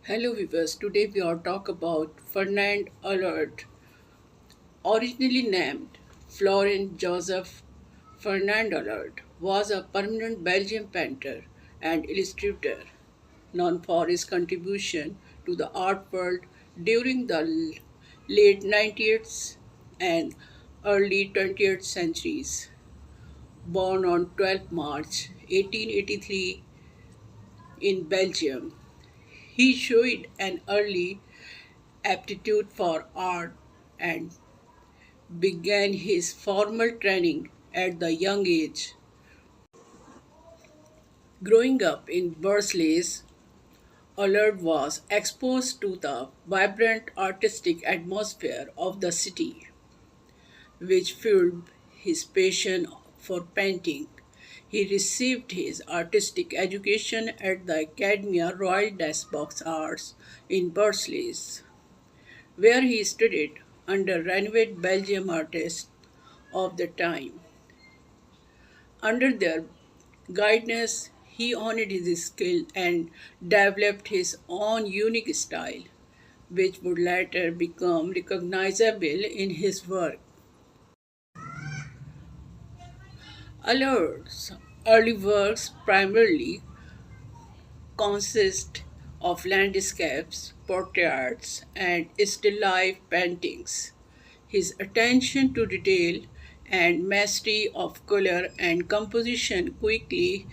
Hello viewers, today we are talk about Fernand Allard, originally named Florent Joseph Fernand Allard, was a permanent Belgian painter and illustrator known for his contribution to the art world during the late 19th and early 20th centuries. Born on 12 March 1883 in Belgium, he showed an early aptitude for art and began his formal training at the young age. Growing up in Versailles, Allard was exposed to the vibrant artistic atmosphere of the city, which fueled his passion for painting. He received his artistic education at the Academia Royale des Beaux Arts in Versailles, where he studied under renowned Belgian artists of the time. Under their guidance, he honed his skill and developed his own unique style, which would later become recognizable in his work. Allard's early works primarily consist of landscapes, portraits, and still life paintings. His attention to detail and mastery of color and composition quickly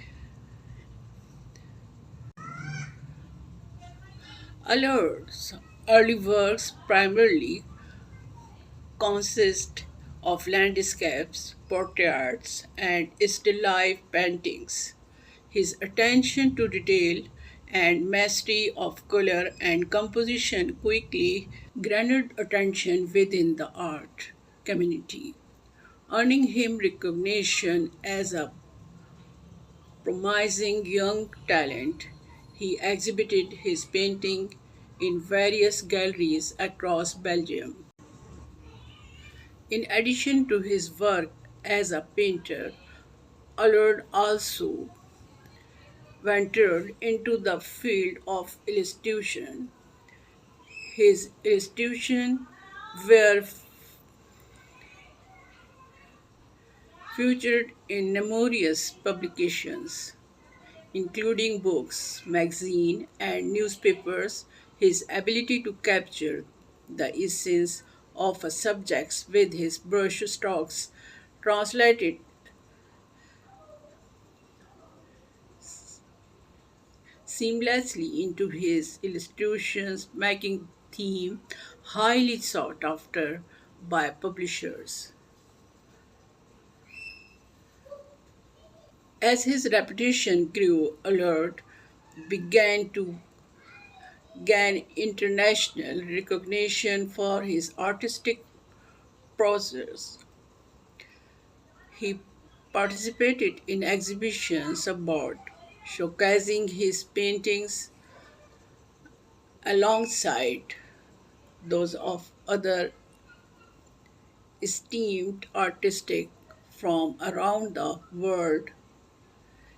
Allard's early works primarily consist of landscapes, portraits, and still life paintings. His attention to detail and mastery of color and composition quickly garnered attention within the art community, earning him recognition as a promising young talent. He exhibited his painting in various galleries across Belgium. In addition to his work as a painter, Allard also ventured into the field of illustration. His illustrations were featured in numerous publications, including books, magazines, and newspapers. His ability to capture the essence of a subject with his brush strokes translated seamlessly into his illustrations, making theme highly sought after by publishers. As his reputation grew, Allard began to gain international recognition for his artistic prowess. He participated in exhibitions abroad, showcasing his paintings alongside those of other esteemed artists from around the world.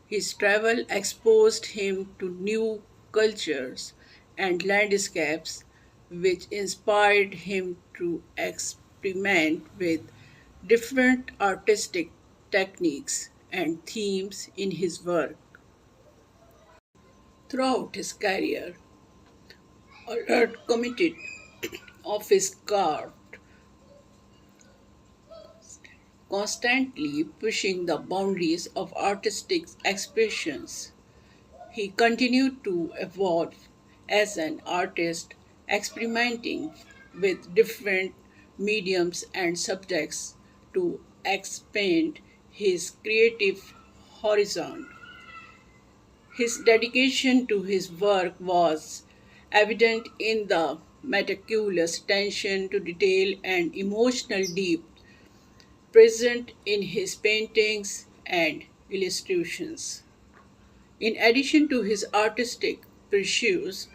His travel exposed him to new cultures and landscapes, which inspired him to experiment with different artistic techniques and themes in his work. Throughout his career, Allard committed of his craft, constantly pushing the boundaries of artistic expressions. He continued to evolve as an artist, experimenting with different mediums and subjects to expand his creative horizon. His dedication to his work was evident in the meticulous attention to detail and emotional depth present in his paintings and illustrations. In addition to his artistic pursuits,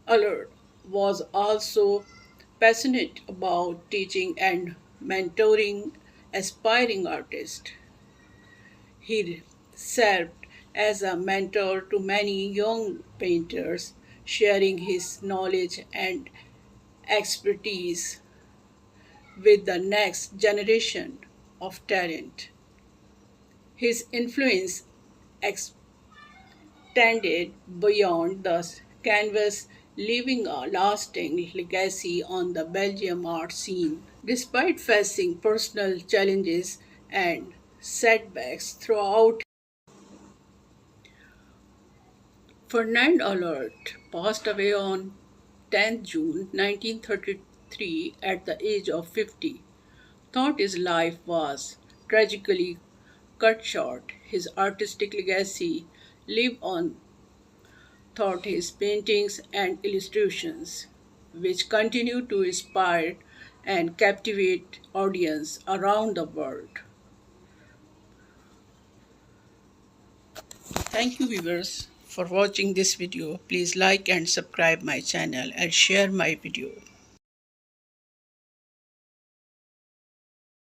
Allard was also passionate about teaching and mentoring aspiring artists. He served as a mentor to many young painters, sharing his knowledge and expertise with the next generation of talent. His influence extended beyond the canvas, leaving a lasting legacy on the Belgium art scene. Despite facing personal challenges and setbacks throughout, Fernand Allard passed away on 10th June 1933 at the age of 50. Thought his life was tragically cut short. His artistic legacy lived on through his paintings and illustrations, which continue to inspire and captivate audience around the world. Thank you viewers for watching this video. Please like and subscribe my channel and share my video.